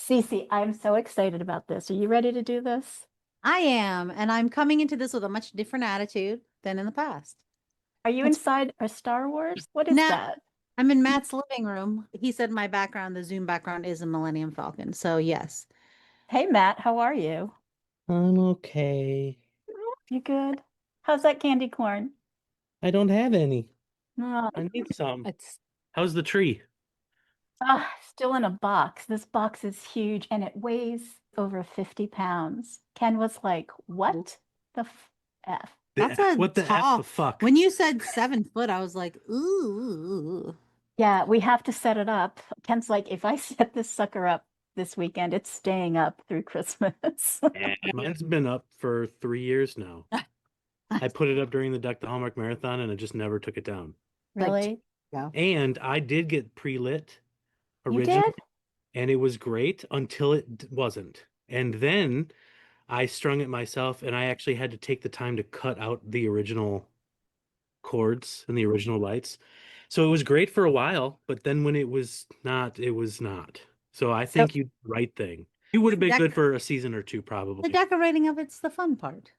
Cece, I'm so excited about this. Are you ready to do this? I am, and I'm coming into this with a much different attitude than in the past. Are you What's inside a Star Wars? What is now? that? I'm in Matt's living room. He said my background, the Zoom background, is a Millennium Falcon. So yes. Hey, Matt, how are you? I'm okay. You good? How's that candy corn? I don't have any. Oh, I need some. It's How's the tree? still in a box. This box is huge and it weighs over 50 pounds. Ken was like, what the F? that's a What the F the tall. fuck? When you said 7 foot, I was like, ooh. Yeah, we have to set it up. Ken's like, if I set this sucker up this weekend, it's staying up through Christmas. Mine's been up for 3 years now. I put it up during the Hallmark Marathon and I just never took it down. Like, Really? go. And I did get pre-lit You did? originally, and it was great until it wasn't. And then I strung it myself, and I actually had to take the time to cut out the original chords and the original lights. So it was great for a while, but then when it was not, it was not. So I So think you did the right thing. You would have been Dec good for a season or two, the probably. decorating of it's the fun part. well,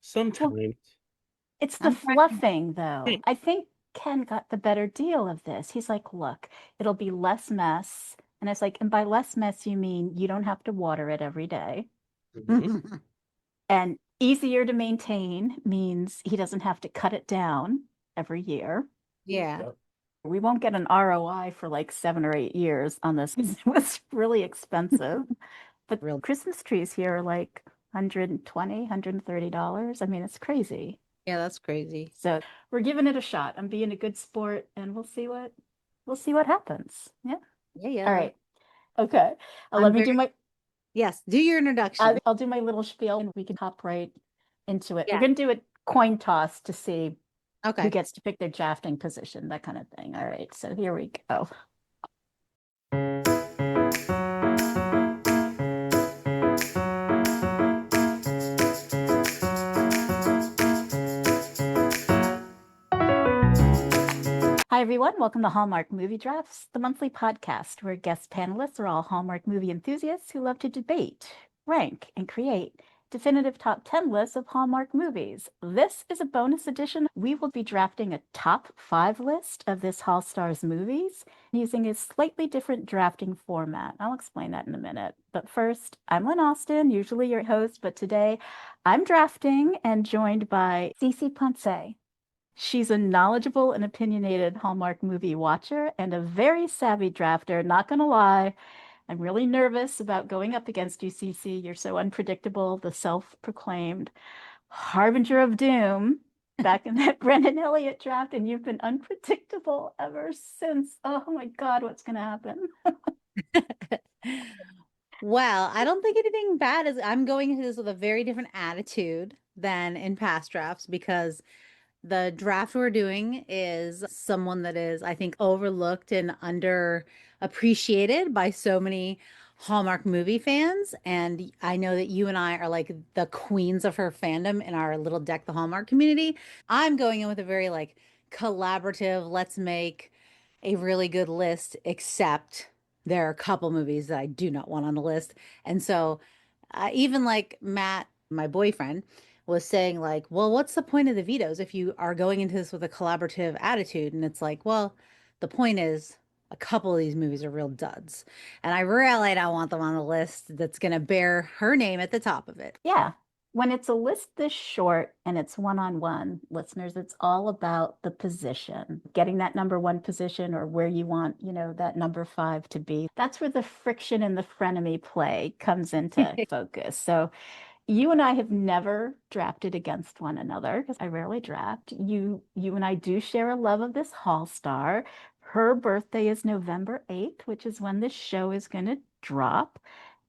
Sometimes. it's the I'm cracking. fluffing, though. I think Ken got the better deal of this. He's like, look, it'll be less mess. And it's like, and by less mess, you mean you don't have to water it every day. Mhm. And easier to maintain means he doesn't have to cut it down every year. Yeah. Yep. We won't get an ROI for like 7 or 8 years on this because it was really expensive. But Real. Christmas trees here are like 120, $130. I mean, it's crazy. Yeah, that's crazy. So we're giving it a shot. I'm being a good sport and we'll see what happens. Yeah. Yeah, All yeah. right. Okay. I'm Let me very, do my yes, do your introduction. I'll do my little spiel and we can hop right into it. We're Yeah. gonna do a coin toss to see who Okay. gets to pick their drafting position, that kind of thing. All right. So here we go. Hi, everyone. Welcome to Hallmark Movie Drafts, the monthly podcast where guest panelists are all Hallmark movie enthusiasts who love to debate, rank, and create definitive top 10 lists of Hallmark movies. This is a bonus edition. We will be drafting a top 5 list of this Hall Stars movies using a slightly different drafting format. I'll explain that in a minute. But first, I'm Lynn Austin, usually your host, but today I'm drafting and joined by Cece Ponce. She's a knowledgeable and opinionated Hallmark movie watcher and a very savvy drafter. Not gonna lie, I'm really nervous about going up against you, Cece. You're so unpredictable, the self-proclaimed harbinger of doom back in that Brendan Elliott draft, and you've been unpredictable ever since. Oh my God, what's gonna happen? Well, I don't think anything bad is. I'm going into this with a very different attitude than in past drafts because the draft we're doing is someone that is, I think, overlooked and underappreciated by so many Hallmark movie fans. And I know that you and I are like the queens of her fandom in our little Deck the Hallmark community. I'm going in with a very like collaborative, let's make a really good list, except there are a couple movies that I do not want on the list. And so, even like Matt, my boyfriend, was saying like, well, what's the point of the vetoes if you are going into this with a collaborative attitude? And it's like, well, the point is a couple of these movies are real duds. And I really don't want them on the list that's going to bear her name at the top of it. Yeah. When it's a list this short and it's one-on-one, listeners, it's all about the position, getting that number one position or where you want, that number five to be. That's where the friction and the frenemy play comes into focus. So you and I have never drafted against one another because I rarely draft. You and I do share a love of this Hall star. Her birthday is November 8th, which is when this show is going to drop.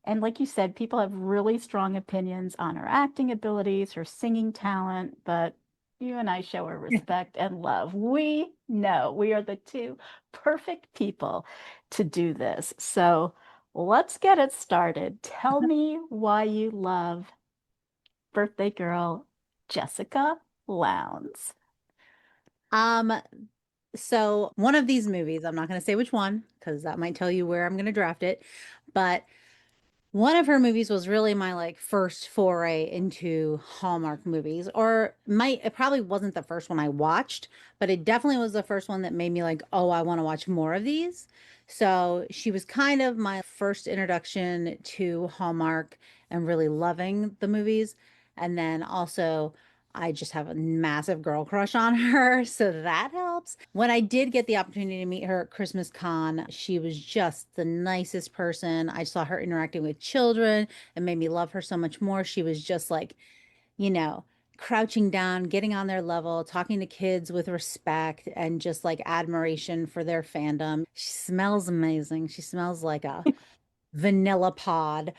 And like you said, people have really strong opinions on her acting abilities, her singing talent, but you and I show her respect and love. We know we are the two perfect people to do this. So let's get it started. Tell me why you love birthday girl Jessica Lowndes. Um, so one of these movies, I'm not going to say which one because that might tell you where I'm going to draft it, but one of her movies was really my like first foray into Hallmark movies, or it probably wasn't the first one I watched, but it definitely was the first one that made me like, oh, I want to watch more of these. So she was kind of my first introduction to Hallmark and really loving the movies. And then also, I just have a massive girl crush on her, so that helps. When I did get the opportunity to meet her at Christmas Con, she was just the nicest person. I saw her interacting with children and made me love her so much more. She was just like, you know, crouching down, getting on their level, talking to kids with respect and just like admiration for their fandom. She smells amazing. She smells like a vanilla pod.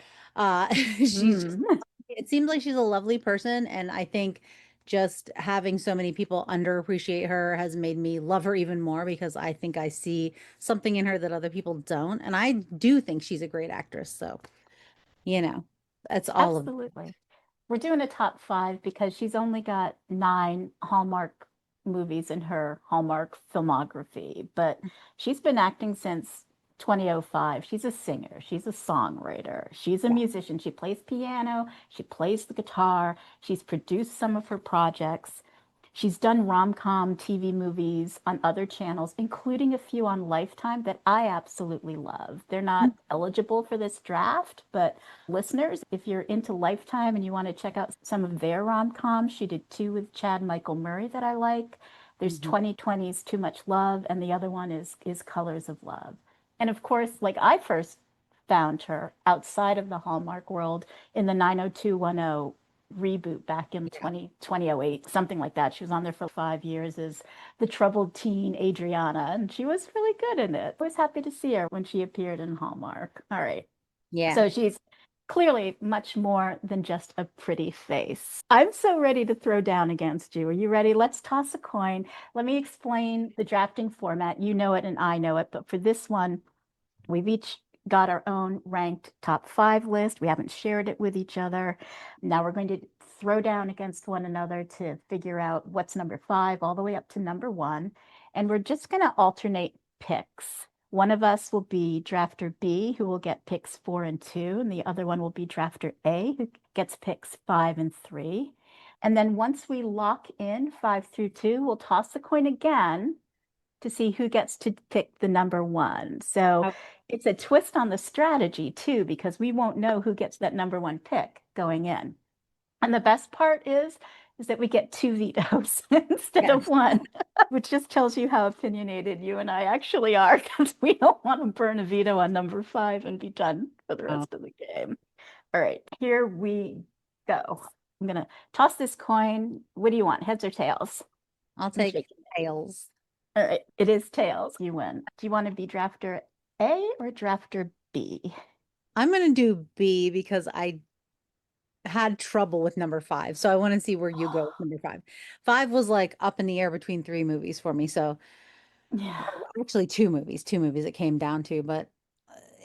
She's just, Mm. it seems like she's a lovely person. And I think just having so many people underappreciate her has made me love her even more because I think I see something in her that other people don't. And I do think she's a great actress. So, you know, that's all of it. Absolutely. We're doing a top five because she's only got 9 Hallmark movies in her Hallmark filmography, but she's been acting since 2005. She's a singer, she's a songwriter, she's a Yeah. musician. She plays piano, she plays the guitar, she's produced some of her projects. She's done rom-com TV movies on other channels, including a few on Lifetime that I absolutely love. They're not eligible for this draft, but listeners, if you're into Lifetime and you want to check out some of their rom-coms, she did 2 with Chad Michael Murray that I like. There's Mhm. 2020's Too Much Love, and the other one is Colors of Love. And of course, like I first found her outside of the Hallmark world in the 90210 reboot back in 2008, something like that. She was on there for 5 years as the troubled teen Adriana, and she was really good in it. I was happy to see her when she appeared in Hallmark. All right. Yeah. So she's clearly much more than just a pretty face. I'm so ready to throw down against you. Are you ready? Let's toss a coin. Let me explain the drafting format. You know it and I know it, but for this one, we've each got our own ranked top 5 list. We haven't shared it with each other. Now we're going to throw down against one another to figure out what's number 5 all the way up to number 1. And we're just going to alternate picks. One of us will be drafter B, who will get picks 4 and 2, and the other one will be drafter A, who gets picks 5 and 3. And then once we lock in 5 through 2, we'll toss the coin again to see who gets to pick the number 1. So Okay. it's a twist on the strategy too, because we won't know who gets that number 1 pick going in. And the best part is that we get 2 vetoes instead of Yes. 1, which just tells you how opinionated you and I actually are, because we don't want to burn a veto on number 5 and be done for the Oh, rest of the game. All right, here we go. I'm gonna toss this coin. What do you want, heads or tails? I'll I'm take shaking. tails. All right, it is tails. You win. Do you want to be drafter A or drafter B? I'm going to do B because I had trouble with number 5. So I want to see where you go with number 5. 5 was like up in the air between 3 movies for me. So Yeah, actually 2 movies it came down to, but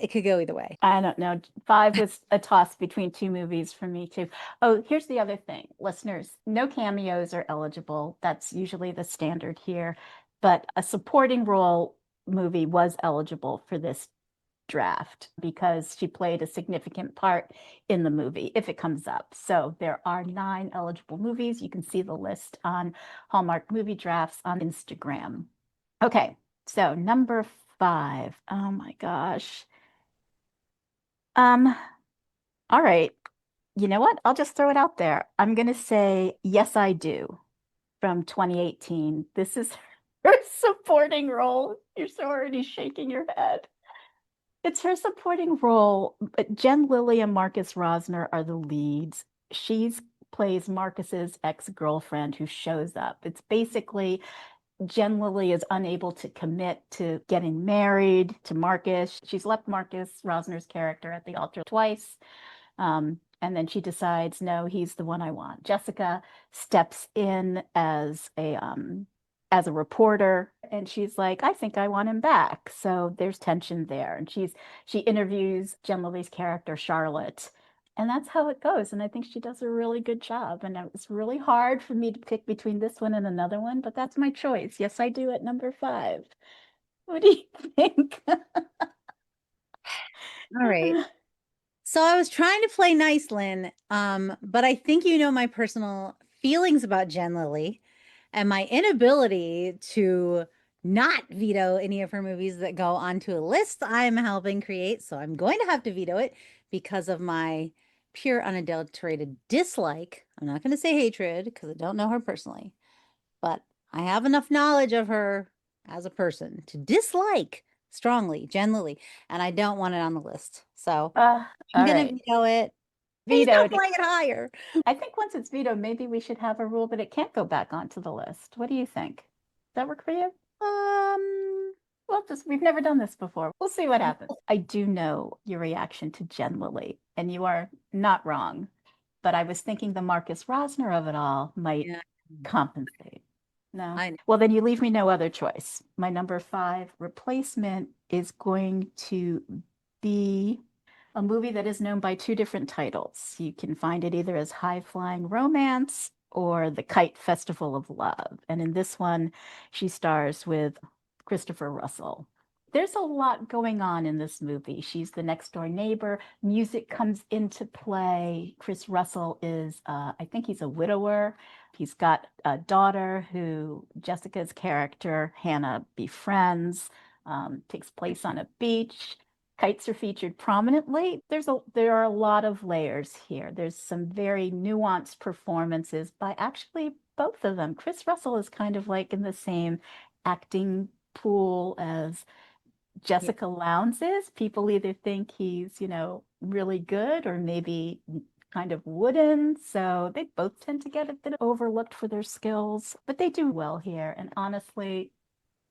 it could go either way. I don't know. 5 was a toss between 2 movies for me too. Oh, here's the other thing. Listeners, no cameos are eligible. That's usually the standard here. But a supporting role movie was eligible for this draft because she played a significant part in the movie if it comes up. So there are 9 eligible movies. You can see the list on Hallmark Movie Drafts on Instagram. Okay, so number 5. Oh my gosh. Um, all right. You know what? I'll just throw it out there. I'm gonna say Yes, I Do from 2018. This is her supporting role. You're so already shaking your head. It's her supporting role, but Jen Lilly and Marcus Rosner are the leads. She's plays Marcus's ex-girlfriend who shows up. It's basically Jen Lilly is unable to commit to getting married to Marcus. She's left Marcus Rosner's character at the altar twice. And then she decides, no, he's the one I want. Jessica steps in as a reporter, and she's like, I think I want him back. So there's tension there. And she interviews Jen Lilly's character, Charlotte. And that's how it goes. And I think she does a really good job. And it was really hard for me to pick between this one and another one, but that's my choice. Yes, I do at number 5. What do you think? All right. So I was trying to play nice, Lynn, but I think you know my personal feelings about Jen Lilly and my inability to not veto any of her movies that go onto a list I'm helping create. So I'm going to have to veto it because of my pure unadulterated dislike. I'm not going to say hatred because I don't know her personally, but I have enough knowledge of her as a person to dislike strongly Jen Lilly, and I don't want it on the list. So I'm All gonna right. veto it. I'm just gonna Vetoed. fly it higher. I think once it's vetoed, maybe we should have a rule that it can't go back onto the list. What do you think? Does that work for you? Um, Well, just we've never done this before. We'll see what happens. I do know your reaction to Jen Lilly, and you are not wrong. But I was thinking the Marcus Rosner of it all might yeah, compensate. No. I know. Well, then you leave me no other choice. My number 5 replacement is going to be a movie that is known by two different titles. You can find it either as High Flying Romance or The Kite Festival of Love. And in this one, she stars with Christopher Russell. There's a lot going on in this movie. She's the next door neighbor. Music comes into play. Chris Russell is, I think he's a widower. He's got a daughter who Jessica's character, Hannah, befriends. Takes place on a beach. Kites are featured prominently. There are a lot of layers here. There's some very nuanced performances by actually both of them. Chris Russell is kind of like in the same acting pool as Yeah. Jessica Lowndes is. People either think he's, really good or maybe kind of wooden. So they both tend to get a bit overlooked for their skills, but they do well here. And honestly,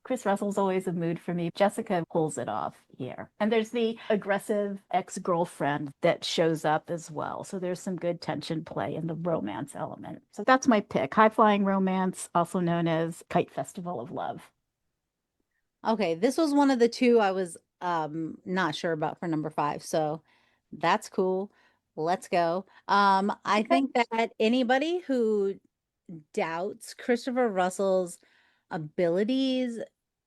Chris Russell's always a mood for me. Jessica pulls it off here. And there's the aggressive ex-girlfriend that shows up as well. So there's some good tension play in the romance element. So that's my pick. High Flying Romance, also known as Kite Festival of Love. Okay, this was one of the two I was not sure about for number 5. So that's cool. Let's go. I Okay. think that anybody who doubts Christopher Russell's abilities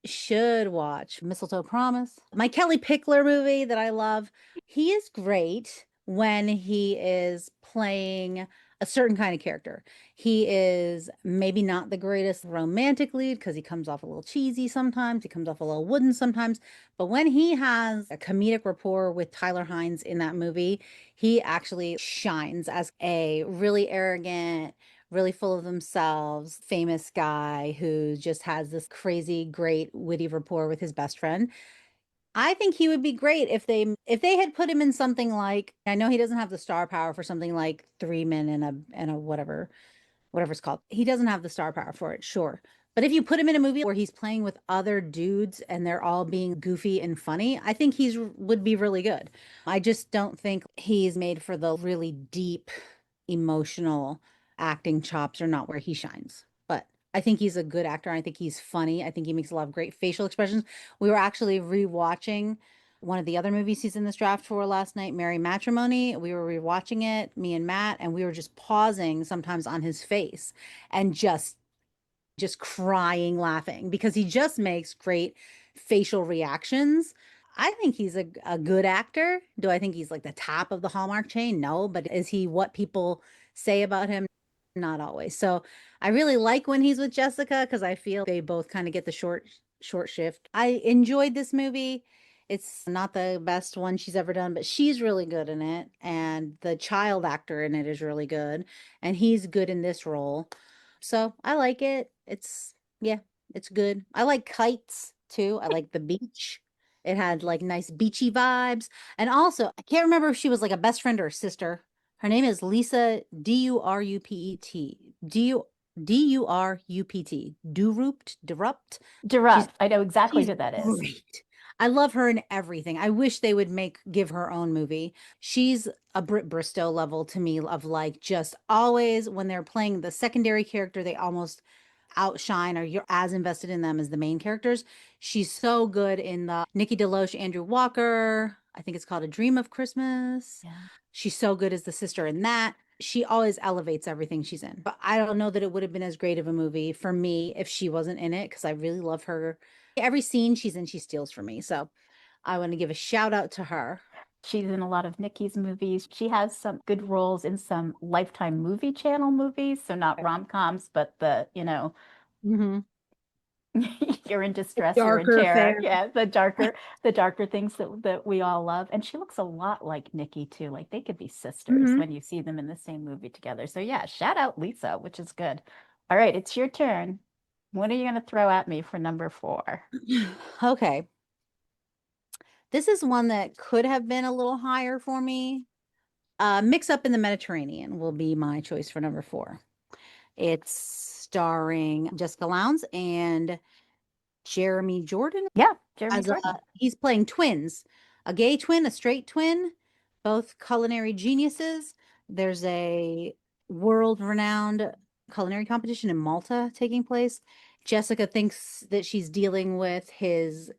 should watch Mistletoe Promise. My Kelly Pickler movie that I love. He is great when he is playing a certain kind of character. He is maybe not the greatest romantic lead because he comes off a little cheesy sometimes, he comes off a little wooden sometimes, but when he has a comedic rapport with Tyler Hines in that movie, he actually shines as a really arrogant, really full of themselves, famous guy who just has this crazy, great, witty rapport with his best friend. I think he would be great if they had put him in something like, I know he doesn't have the star power for something like Three Men and a whatever it's called. He doesn't have the star power for it, sure. But if you put him in a movie where he's playing with other dudes and they're all being goofy and funny, I think he's would be really good. I just don't think he's made for the really deep, emotional acting chops are not where he shines. But I think he's a good actor. I think he's funny. I think he makes a lot of great facial expressions. We were actually rewatching one of the other movies he's in this draft for last night, Merry Matrimony. We were rewatching it, me and Matt, and we were just pausing sometimes on his face and just crying laughing because he just makes great facial reactions. I think he's a good actor. Do I think he's like the top of the Hallmark chain? No, but is he what people say about him? Not always. So I really like when he's with Jessica because I feel they both kind of get the short shift. I enjoyed this movie. It's not the best one she's ever done, but she's really good in it. And the child actor in it is really good. And he's good in this role. So I like it. Yeah, it's good. I like kites too. I like the beach. It had like nice beachy vibes. And also, I can't remember if she was like a best friend or a sister. Her name is Lisa Durupet. Durupet. Durupt. She's Derupt. I know exactly she's who that is. great. I love her in everything. I wish they would give her own movie. She's a Britt Bristow level to me of like just always when they're playing the secondary character, they almost outshine or you're as invested in them as the main characters. She's so good in the Nikki DeLoach, Andrew Walker. I think it's called A Dream of Christmas. Yeah. She's so good as the sister in that. She always elevates everything she's in. But I don't know that it would have been as great of a movie for me if she wasn't in it because I really love her. Every scene she's in, she steals for me. So I want to give a shout out to her. She's in a lot of Nikki's movies. She has some good roles in some Lifetime movie channel movies, so not rom-coms, but Mm-hmm. you're in distress, you're in Darker terror. affair. Yeah, the darker things that we all love. And she looks a lot like Nikki too. Like they could be sisters Mm-hmm. when you see them in the same movie together. So yeah, shout out Lisa, which is good. All right, it's your turn. What are you going to throw at me for number 4? Okay. This is one that could have been a little higher for me. Mix Up in the Mediterranean will be my choice for number 4. It's starring Jessica Lowndes and Jeremy Jordan Yeah, Jeremy as Jordan. he's playing twins, a gay twin, a straight twin, both culinary geniuses. There's a world-renowned culinary competition in Malta taking place. Jessica thinks that she's dealing with his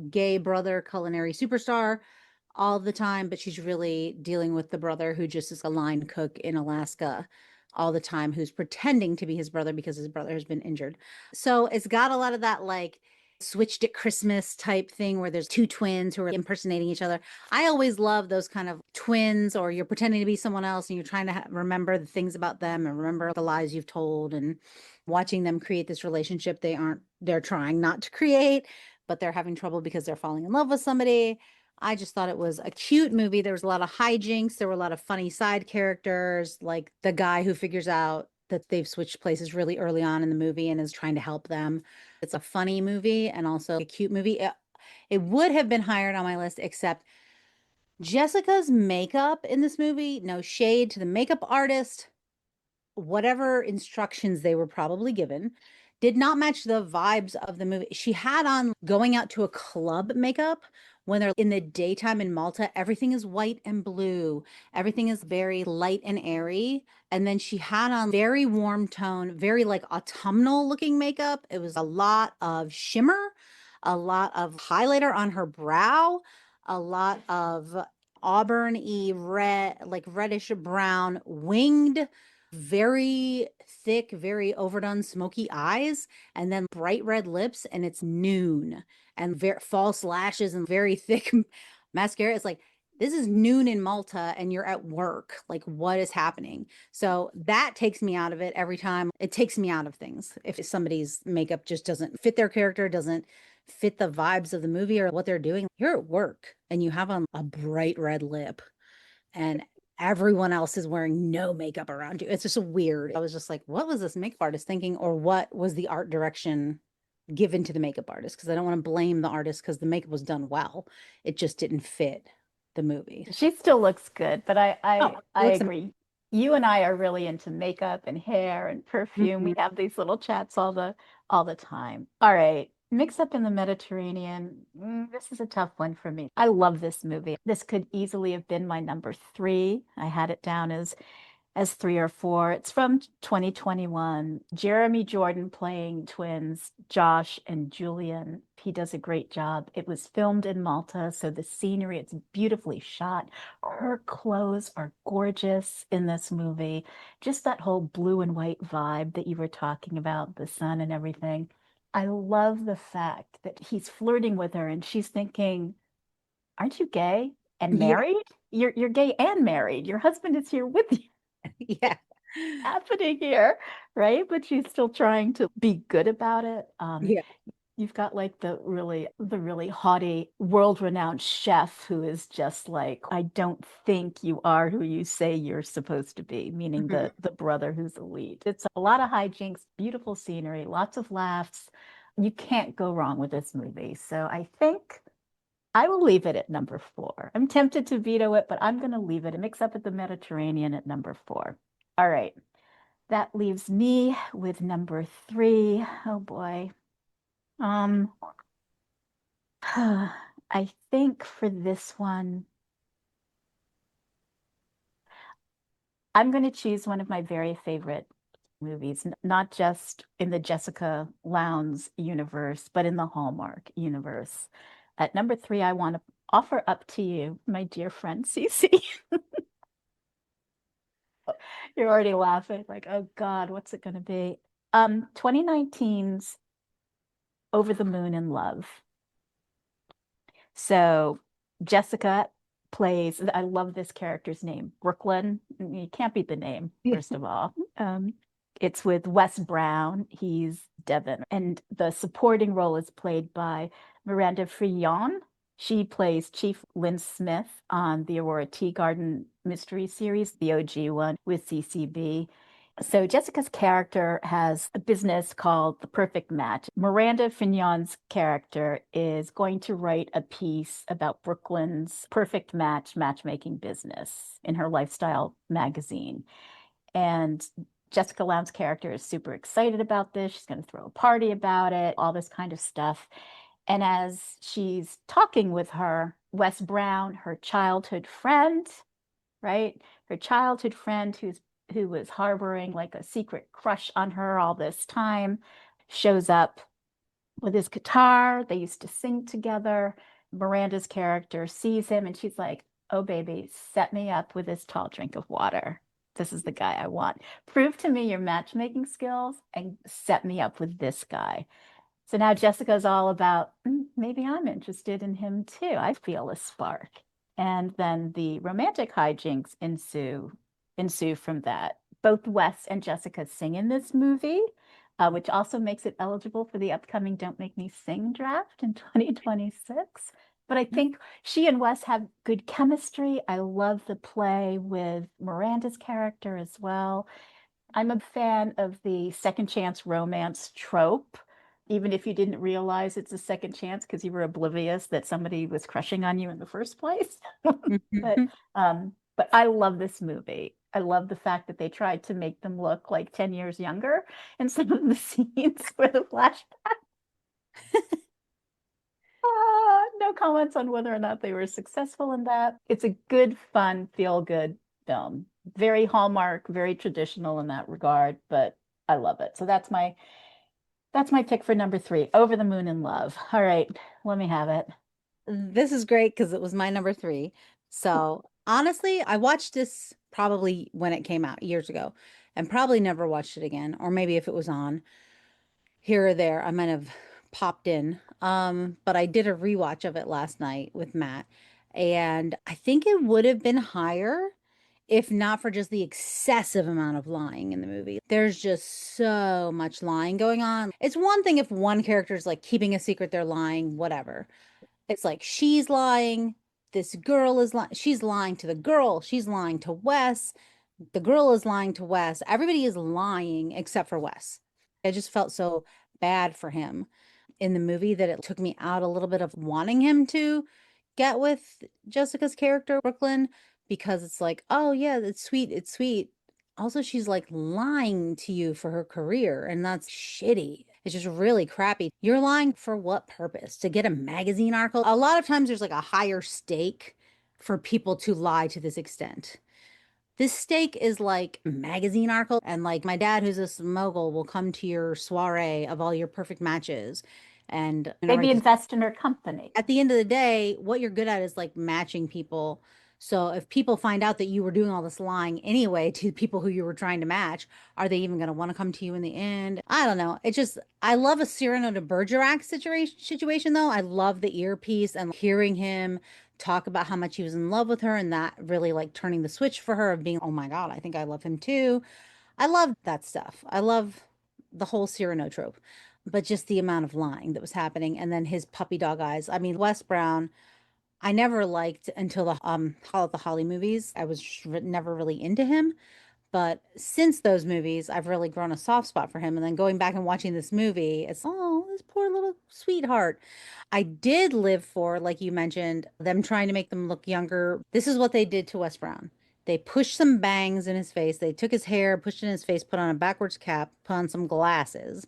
gay brother, culinary superstar, all the time, but she's really dealing with the brother who just is a line cook in Alaska all the time, who's pretending to be his brother because his brother has been injured. So it's got a lot of that like Switched at Christmas type thing where there's two twins who are impersonating each other. I always love those kind of twins, or you're pretending to be someone else and you're trying to remember the things about them and remember the lies you've told, and watching them create this relationship they're trying not to create, but they're having trouble because they're falling in love with somebody. I just thought it was a cute movie. There was a lot of hijinks. There were a lot of funny side characters, like the guy who figures out that they've switched places really early on in the movie and is trying to help them. It's a funny movie and also a cute movie. It would have been higher on my list, except Jessica's makeup in this movie, no shade to the makeup artist, whatever instructions they were probably given, did not match the vibes of the movie. She had on going out to a club makeup when they're in the daytime in Malta. Everything is white and blue. Everything is very light and airy. And then she had on very warm tone, very like autumnal looking makeup. It was a lot of shimmer, a lot of highlighter on her brow, a lot of auburn-y red, like reddish brown winged, very thick, very overdone smoky eyes, and then bright red lips, and it's noon, and very false lashes and very thick mascara. It's like, this is noon in Malta and you're at work. Like, what is happening? So that takes me out of it every time. It takes me out of things if somebody's makeup just doesn't fit their character, doesn't fit the vibes of the movie or what they're doing. You're at work and you have on a bright red lip, and everyone else is wearing no makeup around you. It's just weird. I was just like, what was this makeup artist thinking? Or what was the art direction given to the makeup artist? Because I don't want to blame the artist because the makeup was done well. It just didn't fit the movie. She still looks good, but I Oh, I it I looks agree. You and I are really into makeup and hair and perfume. We amazing. have these little chats all the time. All right. Mix Up in the Mediterranean. This is a tough one for me. I love this movie. This could easily have been my number 3. I had it down as 3 or 4. It's from 2021. Jeremy Jordan playing twins, Josh and Julian. He does a great job. It was filmed in Malta, so the scenery, it's beautifully shot. Her clothes are gorgeous in this movie. Just that whole blue and white vibe that you were talking about, the sun and everything. I love the fact that he's flirting with her and she's thinking, aren't you gay and Yeah, married? You're gay and married. Your husband is here with you. yeah. Happening here, right? But she's still trying to be good about it. Yeah. You've got like the really haughty, world-renowned chef who is just like, I don't think you are who you say you're supposed to be, meaning Mhm. the brother who's the lead. It's a lot of hijinks, beautiful scenery, lots of laughs. You can't go wrong with this movie. So I think I will leave it at number 4. I'm tempted to veto it, but I'm going to leave it. It Mix Up at the Mediterranean at number 4. All right. That leaves me with number 3. Oh boy. Um, I think for this one, I'm going to choose one of my very favorite movies, not just in the Jessica Lowndes universe, but in the Hallmark universe. At number 3, I want to offer up to you, my dear friend Cece. You're already laughing, like, oh God, what's it going to be? 2019's Over the Moon in Love. So Jessica plays, I love this character's name, Brooklyn. You can't beat the name, first of all. It's with Wes Brown. He's Devin. And the supporting role is played by Miranda Frion. She plays Chief Lynn Smith on the Aurora Tea Garden mystery series, the OG one with CCB. So Jessica's character has a business called The Perfect Match. Miranda Fignon's character is going to write a piece about Brooklyn's perfect match matchmaking business in her lifestyle magazine. And Jessica Lowndes' character is super excited about this. She's going to throw a party about it, all this kind of stuff. And as she's talking with her, Wes Brown, her childhood friend, right? Her childhood friend who was harboring like a secret crush on her all this time, shows up with his guitar. They used to sing together. Miranda's character sees him and she's like, "Oh, baby, set me up with this tall drink of water. This is the guy I want. Prove to me your matchmaking skills and set me up with this guy." So now Jessica's all about, maybe I'm interested in him too. I feel a spark. And then the romantic hijinks ensue from that. Both Wes and Jessica sing in this movie, which also makes it eligible for the upcoming Don't Make Me Sing draft in 2026. But I think she and Wes have good chemistry. I love the play with Miranda's character as well. I'm a fan of the second chance romance trope, even if you didn't realize it's a second chance because you were oblivious that somebody was crushing on you in the first place. But I love this movie. I love the fact that they tried to make them look like 10 years younger in some of the scenes where the flashback. No comments on whether or not they were successful in that. It's a good, fun, feel-good film. Very Hallmark, very traditional in that regard, but I love it. So that's my pick for number 3, Over the Moon in Love. All right, let me have it. This is great because it was my number 3. So honestly, I watched this probably when it came out years ago and probably never watched it again. Or maybe if it was on here or there, I might have popped in. But I did a rewatch of it last night with Matt, and I think it would have been higher if not for just the excessive amount of lying in the movie. There's just so much lying going on. It's one thing if one character is like keeping a secret, they're lying, whatever. It's like she's lying, this girl is lying, she's lying to the girl, she's lying to Wes, the girl is lying to Wes. Everybody is lying except for Wes. I just felt so bad for him in the movie that it took me out a little bit of wanting him to get with Jessica's character, Brooklyn, because it's like, oh yeah, it's sweet, it's sweet. Also, she's like lying to you for her career, and that's shitty. It's just really crappy. You're lying for what purpose? To get a magazine article? A lot of times there's like a higher stake for people to lie to this extent. This stake is like magazine article, and like my dad, who's a mogul, will come to your soiree of all your perfect matches. And Maybe invest in her company. at the end of the day, what you're good at is like matching people. So if people find out that you were doing all this lying anyway to people who you were trying to match, are they even going to want to come to you in the end? I don't know. It just, I love a Cyrano de Bergerac situation though. I love the earpiece and hearing him talk about how much he was in love with her, and that really like turning the switch for her of being, oh my God, I think I love him too. I love that stuff. I love the whole Cyrano trope, but just the amount of lying that was happening. And then his puppy dog eyes. I mean, Wes Brown, I never liked until the Hall of the Holly movies. I was just never really into him. But since those movies, I've really grown a soft spot for him. And then going back and watching this movie, it's, oh, this poor little sweetheart. I did live for, like you mentioned, them trying to make them look younger. This is what they did to Wes Brown. They pushed some bangs in his face. They took his hair, pushed it in his face, put on a backwards cap, put on some glasses.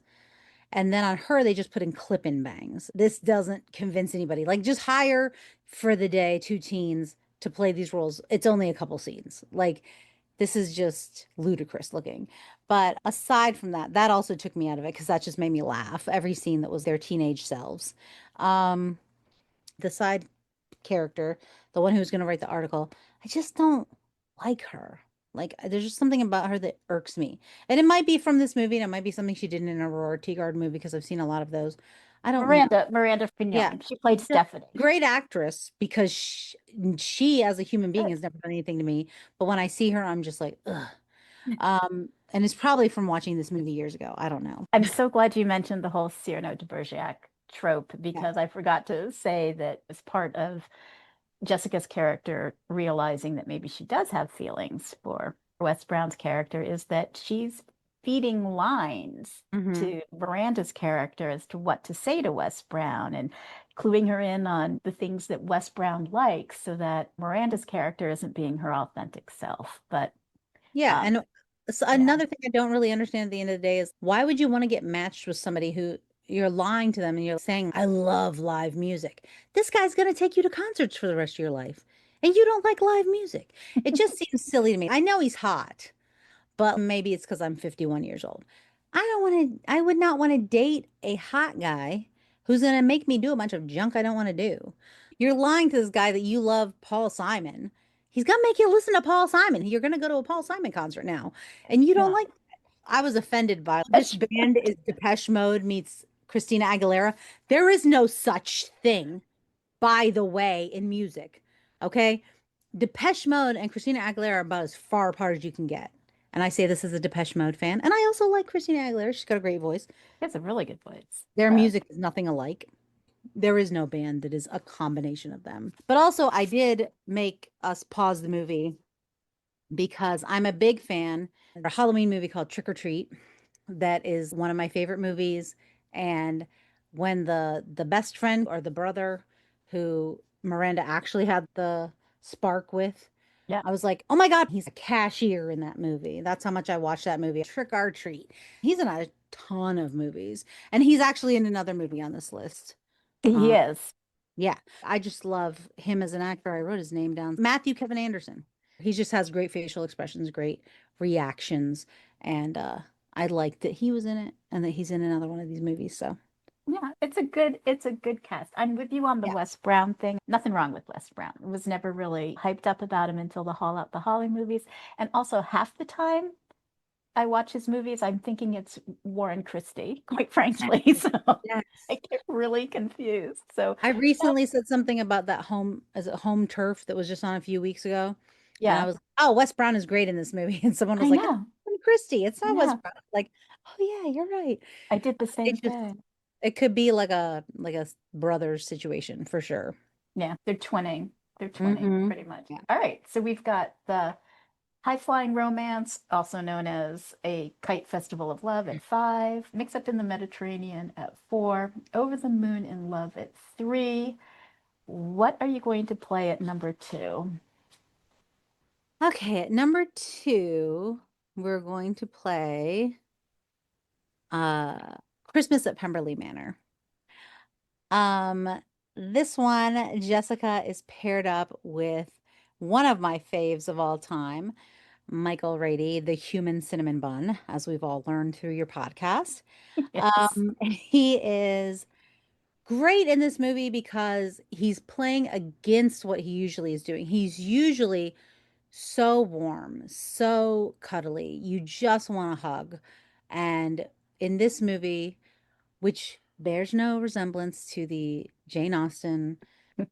And then on her, they just put in clip-in bangs. This doesn't convince anybody. Like, just hire for the day 2 teens to play these roles. It's only a couple scenes. Like, this is just ludicrous looking. But aside from that, that also took me out of it because that just made me laugh. Every scene that was their teenage selves. The side character, the one who was going to write the article, I just don't like her. Like, there's just something about her that irks me. And it might be from this movie, and it might be something she did in an Aurora Tea Garden movie because I've seen a lot of those. I don't know. Miranda Yeah. Fignon. She played She's a Stephanie. great actress because she as a human being Good. has never done anything to me. But when I see her, I'm just like, ugh. And it's probably from watching this movie years ago. I don't know. I'm so glad you mentioned the whole Cyrano de Bergerac trope Yeah. because I forgot to say that as part of Jessica's character realizing that maybe she does have feelings for Wes Brown's character is that she's feeding lines Hmm. to Miranda's character as to what to say to Wes Brown and cluing her in on the things that Wes Brown likes so that Miranda's character isn't being her authentic self. But Yeah. um, And so yeah, another thing I don't really understand at the end of the day is why would you want to get matched with somebody who you're lying to them and you're saying, I love live music. This guy's going to take you to concerts for the rest of your life. And you don't like live music. It just seems silly to me. I know he's hot, but maybe it's because I'm 51 years old. I would not want to date a hot guy who's going to make me do a bunch of junk I don't want to do. You're lying to this guy that you love, Paul Simon. He's going to make you listen to Paul Simon. You're going to go to a Paul Simon concert now, and you don't yeah. like. I was offended by this band is Depeche Mode meets Christina Aguilera. There is no such thing, by the way, in music. Okay. Depeche Mode and Christina Aguilera are about as far apart as you can get. And I say this as a Depeche Mode fan. And I also like Christina Aguilera. She's got a great voice. It's a really good voice. Their music is nothing alike. There is no band that is a combination of them. But also, I did make us pause the movie because I'm a big fan of a Halloween movie called Trick or Treat. That is one of my favorite movies. And when the best friend or the brother who Miranda actually had the spark with, Yeah. I was like, oh my God, he's a cashier in that movie. That's how much I watched that movie. Trick or Treat. He's in a ton of movies. And he's actually in another movie on this list. He Uh, is. yeah, I just love him as an actor. I wrote his name down. Matthew Kevin Anderson. He just has great facial expressions, great reactions. And I liked that he was in it and that he's in another one of these movies. So, Yeah, it's a good cast. I'm with you on the yeah. Wes Brown thing. Nothing wrong with Wes Brown. It was never really hyped up about him until the Haul Out the Holly movies. And also half the time I watch his movies, I'm thinking it's Warren Christie, quite frankly. So Yes. I get really confused. So I recently said something about that home turf that was just on a few weeks ago. And I yeah, was, oh, Wes Brown is great in this movie. And someone was I like, it's know. Warren Christie. It's I not Wes know. Brown. Like, oh yeah, you're right. I did the same It just thing. it could be like a brothers situation for sure. Yeah, they're twinning. They're twinning Hmm. pretty much. Yeah. All right. So we've got the High Flying Romance, also known as A Kite Festival of Love at 5, Mix Up in the Mediterranean at 4, Over the Moon in Love at 3. What are you going to play at number 2? Okay, at number 2, we're going to play uh Christmas at Pemberley Manor. Um, this one, Jessica is paired up with one of my faves of all time, Michael Rady, the human cinnamon bun, as we've all learned through your podcast. Yes. He is great in this movie because he's playing against what he usually is doing. He's usually so warm, so cuddly. You just want a hug. And in this movie, which bears no resemblance to the Jane Austen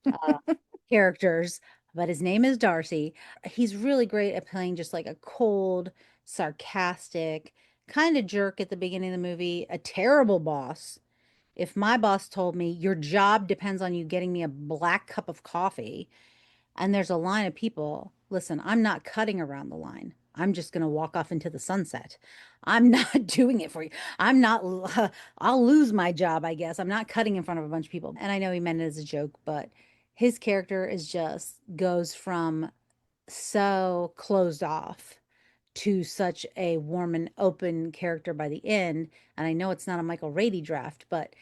uh, characters, but his name is Darcy. He's really great at playing just like a cold, sarcastic, kind of jerk at the beginning of the movie, a terrible boss. If my boss told me your job depends on you getting me a black cup of coffee, and there's a line of people, listen, I'm not cutting around the line. I'm just going to walk off into the sunset. I'm not doing it for you. I'm not, I'll lose my job, I guess. I'm not cutting in front of a bunch of people. And I know he meant it as a joke, but his character is just goes from so closed off to such a warm and open character by the end. And I know it's not a Michael Rady draft, but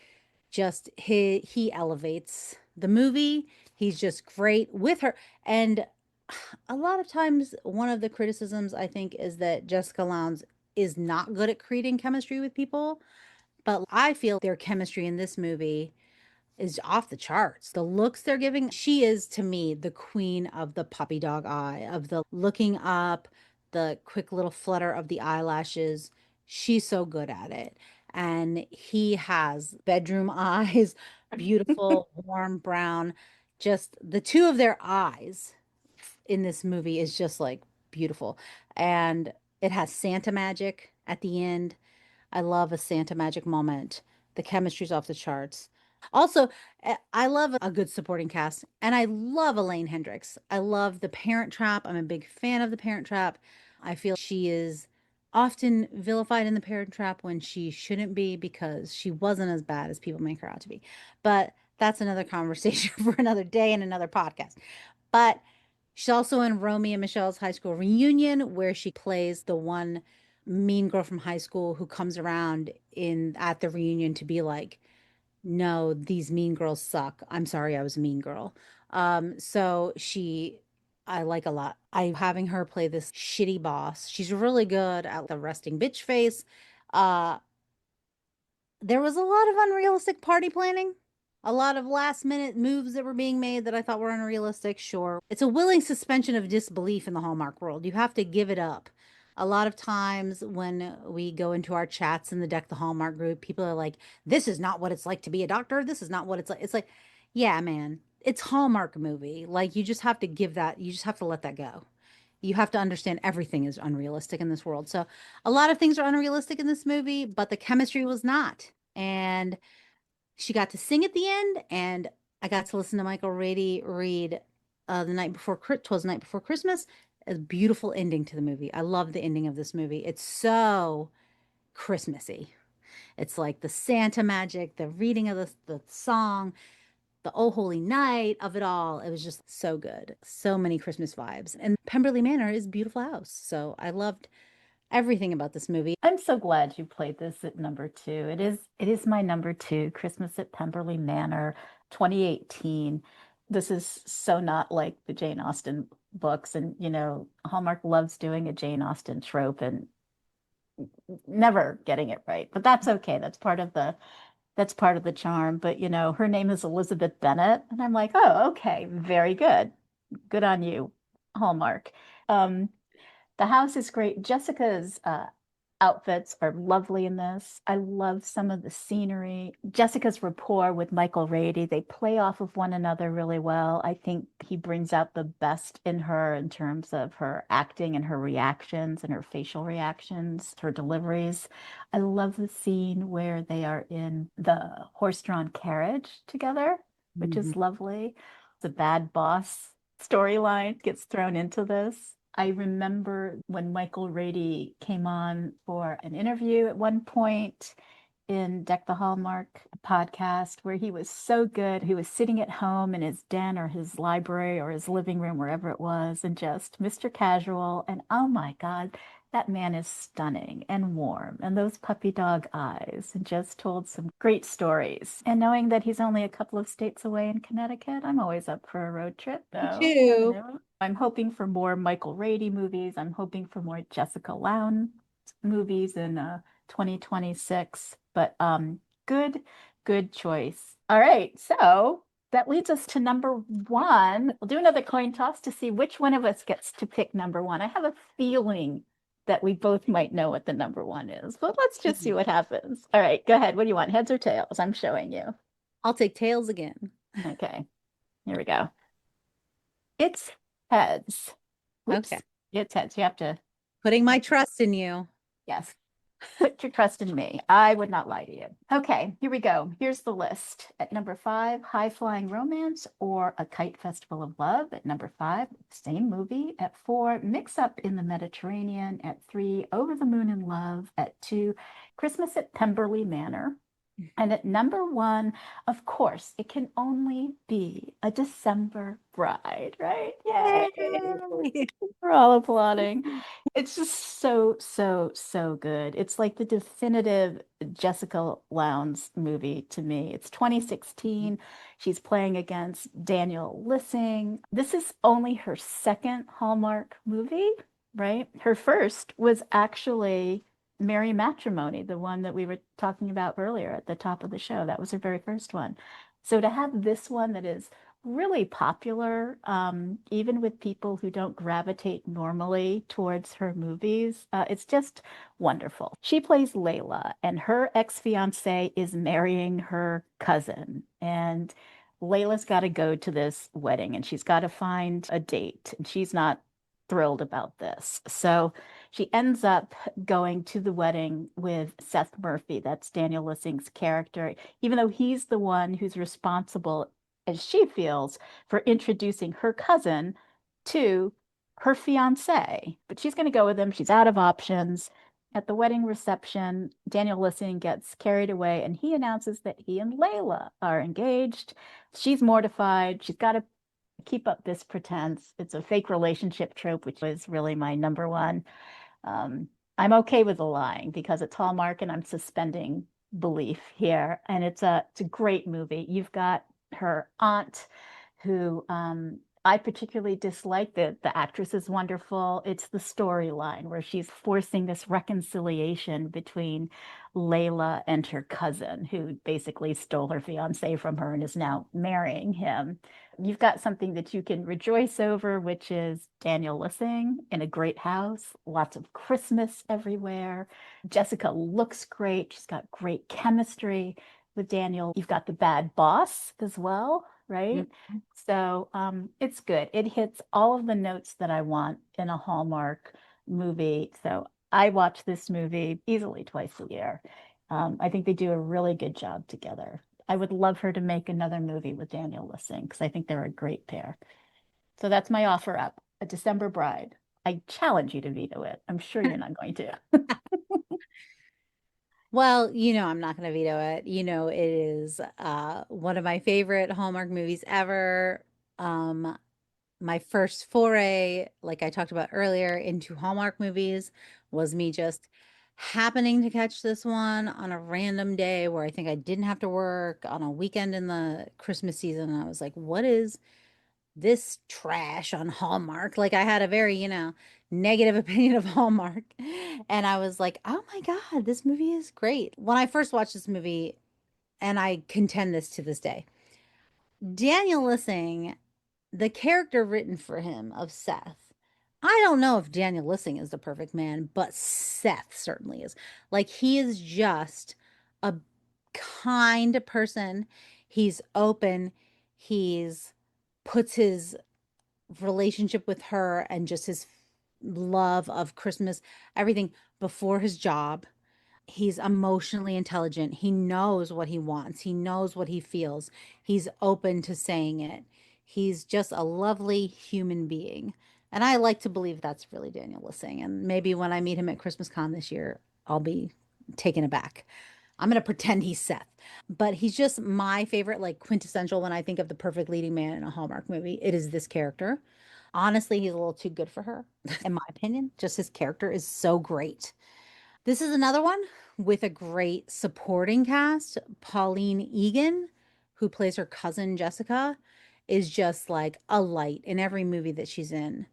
just he elevates the movie. He's just great with her. And a lot of times one of the criticisms I think is that Jessica Lowndes is not good at creating chemistry with people, but I feel their chemistry in this movie is off the charts. The looks they're giving, she is to me the queen of the puppy dog eye, of the looking up, the quick little flutter of the eyelashes. She's so good at it. and he has bedroom eyes, beautiful, warm brown. Just the two of their eyes in this movie is just like beautiful. And it has Santa magic at the end. I love a Santa magic moment. The chemistry's off the charts. Also, I love a good supporting cast, and I love Elaine Hendricks. I love The Parent Trap. I'm a big fan of The Parent Trap. I feel she is often vilified in The Parent Trap when she shouldn't be because she wasn't as bad as people make her out to be. But that's another conversation for another day and another podcast. But she's also in Romy and Michelle's high school reunion, where she plays the one mean girl from high school who comes around in at the reunion to be like, no, these mean girls suck. I'm sorry I was a mean girl. So she I like a lot. I having her play this shitty boss. She's really good at the resting bitch face. Uh there was a lot of unrealistic party planning, a lot of last minute moves that were being made that I thought were unrealistic. Sure. It's a willing suspension of disbelief in the Hallmark world. You have to give it up. A lot of times when we go into our chats in the Deck the Hallmark group, people are like, this is not what it's like to be a doctor. This is not what it's like. It's like, yeah, man, it's Hallmark movie. Like, you just have to give that, you just have to let that go. You have to understand everything is unrealistic in this world. So a lot of things are unrealistic in this movie, but the chemistry was not. And she got to sing at the end, and I got to listen to Michael Rady read the night before, 'twas the night before Christmas. A beautiful ending to the movie. I love the ending of this movie. It's so Christmassy. It's like the Santa magic, the reading of the song, the Oh Holy Night of it all. It was just so good. So many Christmas vibes. And Pemberley Manor is a beautiful house. So I loved everything about this movie. I'm so glad you played this at number two. It is my number two, Christmas at Pemberley Manor, 2018. This is so not like the Jane Austen books. And, Hallmark loves doing a Jane Austen trope and never getting it right. But that's okay. That's part of the charm. But, her name is Elizabeth Bennet. And I'm like, oh, okay, very good. Good on you, Hallmark. Um, the house is great. Jessica's outfits are lovely in this. I love some of the scenery. Jessica's rapport with Michael Rady, they play off of one another really well. I think he brings out the best in her in terms of her acting and her reactions and her facial reactions, her deliveries. I love the scene where they are in the horse-drawn carriage together, which Mhm. is lovely. The bad boss storyline gets thrown into this. I remember when Michael Rady came on for an interview at one point in Deck the Hallmark podcast, where he was so good. He was sitting at home in his den or his library or his living room, wherever it was, and just Mr. Casual. And oh my God, that man is stunning and warm, and those puppy dog eyes, and just told some great stories. And knowing that he's only a couple of states away in Connecticut, I'm always up for a road trip. Me So, too. I'm hoping for more Michael Rady movies. I'm hoping for more Jessica Lowndes movies in 2026. But good choice. All right, so that leads us to number one. We'll do another coin toss to see which one of us gets to pick number one. I have a feeling that we both might know what the number one is, but let's just see what happens. All right, go ahead. What do you want? Heads or tails? I'm showing you. I'll take tails again. Okay, here we go. It's heads. Oops. Okay. It's heads. You have to, Putting my trust in you. yes. Put your trust in me. I would not lie to you. Okay, here we go. Here's the list. At number 5, High Flying Romance or A Kite Festival of Love. At number 5, same movie. At 4, Mix Up in the Mediterranean. At 3, Over the Moon in Love. At 2, Christmas at Pemberley Manor. And at number 1, of course, it can only be A December Bride, right? Yay! We're all applauding. It's just so, so, so good. It's like the definitive Jessica Lowndes movie to me. It's 2016. She's playing against Daniel Lissing. This is only her second Hallmark movie, right? Her first was actually Merry Matrimony, the one that we were talking about earlier at the top of the show. That was her very first one. So to have this one that is really popular, even with people who don't gravitate normally towards her movies. It's just wonderful. She plays Layla, and her ex-fiance is marrying her cousin. And Layla's got to go to this wedding and she's got to find a date. And she's not thrilled about this. So she ends up going to the wedding with Seth Murphy. That's Daniel Lissing's character, even though he's the one who's responsible, as she feels, for introducing her cousin to her fiance. But she's going to go with him. She's out of options. At the wedding reception, Daniel Lissing gets carried away and he announces that he and Layla are engaged. She's mortified. She's got to keep up this pretense. It's a fake relationship trope, which was really my number one. I'm okay with the lying because it's Hallmark and I'm suspending belief here. And it's a great movie. You've got her aunt who I particularly dislike. The actress is wonderful. It's the storyline where she's forcing this reconciliation between Layla and her cousin, who basically stole her fiance from her and is now marrying him. You've got something that you can rejoice over, which is Daniel Lissing in a great house, lots of Christmas everywhere. Jessica looks great. She's got great chemistry with Daniel. You've got the bad boss as well, right? Mhm. So it's good. It hits all of the notes that I want in a Hallmark movie. So I watch this movie easily twice a year. I think they do a really good job together. I would love her to make another movie with Daniel Lissing because I think they're a great pair. So that's my offer up, A December Bride. I challenge you to veto it. I'm sure you're not going to. Well, I'm not going to veto it. It is one of my favorite Hallmark movies ever. Um, my first foray, like I talked about earlier, into Hallmark movies was me just happening to catch this one on a random day where I think I didn't have to work on a weekend in the Christmas season. And I was like, what is this trash on Hallmark? Like I had a very, negative opinion of Hallmark. And I was like, oh my God, this movie is great. When I first watched this movie, and I contend this to this day, Daniel Lissing, the character written for him of Seth, I don't know if Daniel Lissing is the perfect man, but Seth certainly is. Like he is just a kind person. He's open. He's puts his relationship with her and just his love of Christmas, everything before his job. He's emotionally intelligent. He knows what he wants. He knows what he feels. He's open to saying it. He's just a lovely human being. And I like to believe that's really Daniel Lissing. And maybe when I meet him at Christmas Con this year, I'll be taken aback. I'm going to pretend he's Seth. But he's just my favorite, like quintessential when I think of the perfect leading man in a Hallmark movie. It is this character. Honestly, he's a little too good for her, in my opinion. Just his character is so great. This is another one with a great supporting cast. Pauline Egan, who plays her cousin Jessica, is just like a light in every movie that she's in,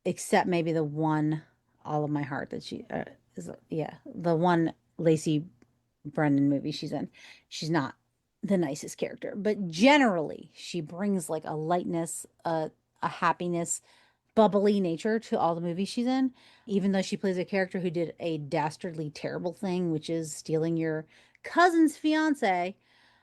except maybe the one, All of My Heart, that she is, yeah, the one Lacey Brendan movie she's in. She's not the nicest character, but generally she brings like a lightness, a happiness, bubbly nature to all the movies she's in, even though she plays a character who did a dastardly terrible thing, which is stealing your cousin's fiance.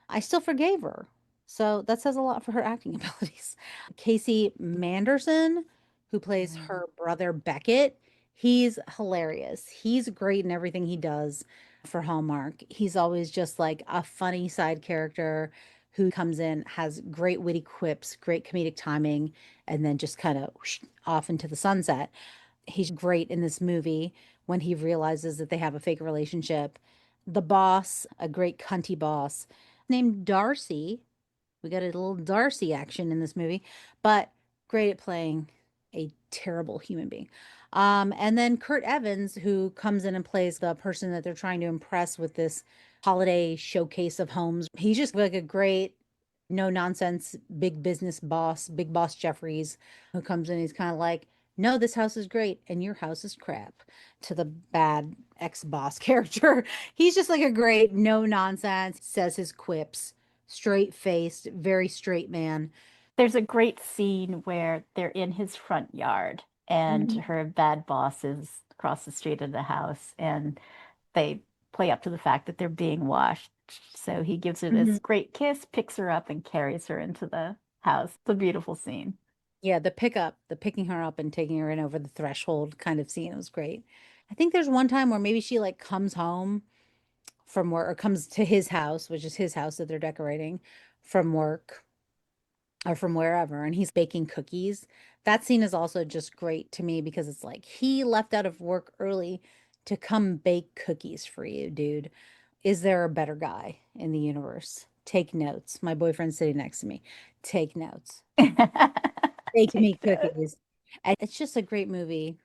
I still forgave her. So that says a lot for her acting abilities. Casey Manderson, who plays her brother Beckett, he's hilarious. He's great in everything he does for Hallmark. He's always just like a funny side character who comes in, has great witty quips, great comedic timing, and then just kind of off into the sunset. He's great in this movie when he realizes that they have a fake relationship. The boss, a great cunty boss named Darcy. We got a little Darcy action in this movie, but great at playing a terrible human being. And then Kurt Evans, who comes in and plays the person that they're trying to impress with this holiday showcase of homes. He's just like a great, no nonsense, big business boss, big boss Jeffries, who comes in. He's kind of like, no, this house is great and your house is crap, to the bad ex-boss character. He's just like a great, no nonsense, says his quips, straight faced, very straight man. There's a great scene where they're in his front yard and Mhm. her bad boss is across the street of the house and they play up to the fact that they're being washed. So he gives her this Mhm. great kiss, picks her up, and carries her into the house. It's a beautiful scene. Yeah, the picking her up and taking her in over the threshold kind of scene was great. I think there's one time where maybe she like comes home from work or comes to his house, which is his house that they're decorating from work or from wherever, and he's baking cookies. That scene is also just great to me because it's like he left out of work early to come bake cookies for you, dude. Is there a better guy in the universe? Take notes. My boyfriend's sitting next to me. Take notes. Bake me Take note. cookies. And it's just a great movie.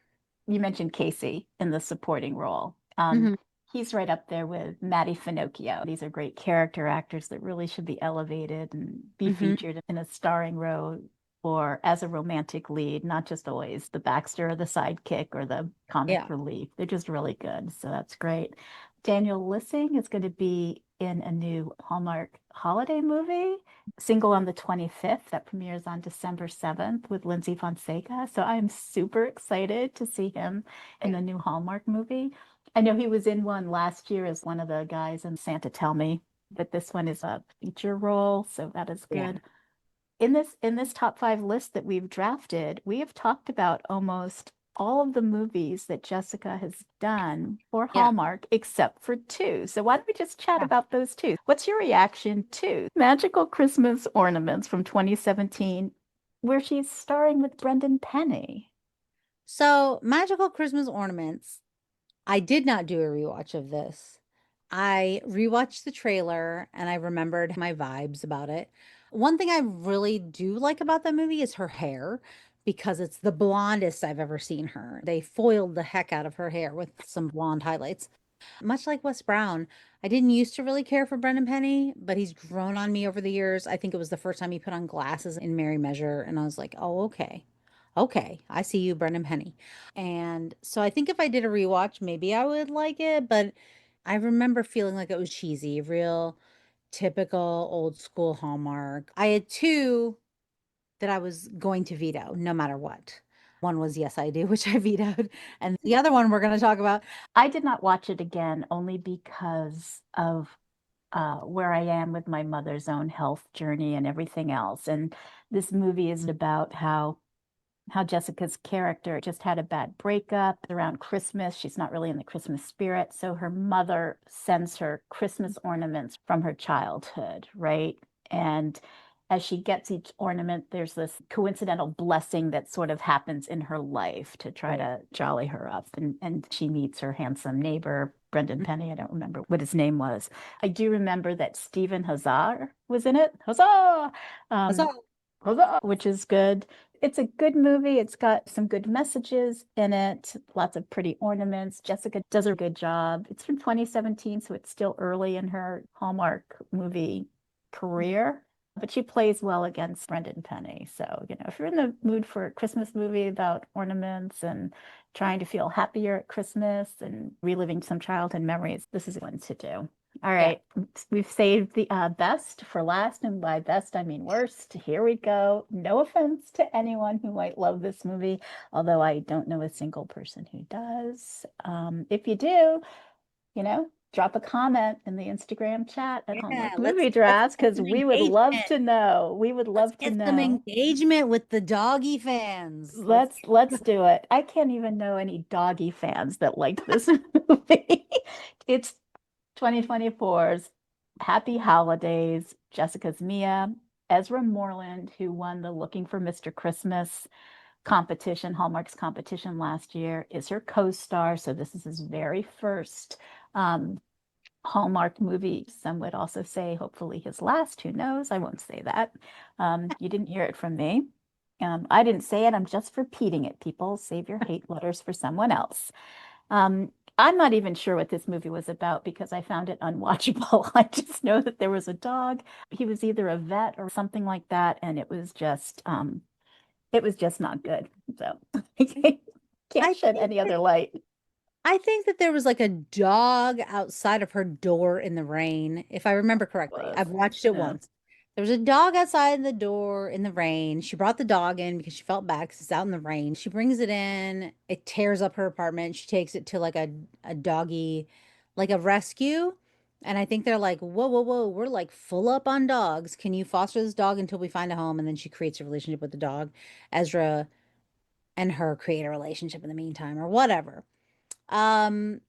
You mentioned Casey in the supporting role. Hmm. He's right up there with Matty Finocchio. These are great character actors that really should be elevated and be Hmm. featured in a starring role or as a romantic lead, not just always the Baxter or the sidekick or the comic Yeah. relief. They're just really good. So that's great. Daniel Lissing is going to be in a new Hallmark holiday movie, Single on the 25th, that premieres on December 7th with Lindsay Fonseca. So I'm super excited to see him in a new Hallmark movie. I know he was in one last year as one of the guys in Santa Tell Me, but this one is a feature role, so that is Yeah. good. In this top five list that we've drafted, we have talked about almost all of the movies that Jessica has done for Yeah. Hallmark except for two. So why don't we just chat Yeah. about those two? What's your reaction to Magical Christmas Ornaments from 2017, where she's starring with Brendan Penny? So, Magical Christmas Ornaments. I did not do a rewatch of this. I rewatched the trailer and I remembered my vibes about it. One thing I really do like about that movie is her hair because it's the blondest I've ever seen her. They foiled the heck out of her hair with some blonde highlights. Much like Wes Brown, I didn't used to really care for Brendan Penny, but he's grown on me over the years. I think it was the first time he put on glasses in Merry Measure, and I was like, oh, okay. Okay, I see you, Brendan Penny. And so I think if I did a rewatch, maybe I would like it, but I remember feeling like it was cheesy, real typical old school Hallmark. I had two that I was going to veto no matter what. One was Yes, I Do, which I vetoed. And the other one we're going to talk about. I did not watch it again only because of where I am with my mother's own health journey and everything else. And this movie is about how Jessica's character just had a bad breakup around Christmas. She's not really in the Christmas spirit. So her mother sends her Christmas ornaments from her childhood, right? And as she gets each ornament, there's this coincidental blessing that sort of happens in her life to try Right. to jolly her up. And she meets her handsome neighbor, Brendan Penny. I don't remember what his name was. I do remember that Stephen Hazar was in it. Huzzah! Um, So, Huzzah! Which is good. It's a good movie. It's got some good messages in it, lots of pretty ornaments. Jessica does a good job. It's from 2017, so it's still early in her Hallmark movie career, but she plays well against Brendan Penny. So, if you're in the mood for a Christmas movie about ornaments and trying to feel happier at Christmas and reliving some childhood memories, this is one to do. All yeah. right, we've saved the best for last, and by best, I mean worst. Here we go. No offense to anyone who might love this movie, although I don't know a single person who does. If you do, drop a comment in the Instagram chat at Yeah, Hallmark let's Movie let's Drafts get because some we would love engagement. to know. We would Let's love to get some know. engagement with the doggy fans. Let's Let's do it. I can't even know any doggy fans that liked this movie. It's 2024's Happy Holidays. Jessica's Mia. Ezra Moreland, who won the Looking for Mr. Christmas competition, Hallmark's competition last year, is her co-star. So this is his very first Hallmark movie. Some would also say, hopefully, his last. Who knows? I won't say that. You didn't hear it from me. I didn't say it. I'm just repeating it. People, save your hate letters for someone else. I'm not even sure what this movie was about because I found it unwatchable. I just know that there was a dog. He was either a vet or something like that, and it was just not good. So I can't I shed think any other light. I think that there was like a dog outside of her door in the rain, if I remember correctly. Was I've watched it yeah. once. There was a dog outside the door in the rain. She brought the dog in because she felt bad because it's out in the rain. She brings it in. It tears up her apartment. She takes it to like a doggy, like a rescue. And I think they're like, whoa, whoa, whoa, we're like full up on dogs. Can you foster this dog until we find a home? And then she creates a relationship with the dog. Ezra and her create a relationship in the meantime, or whatever. Um,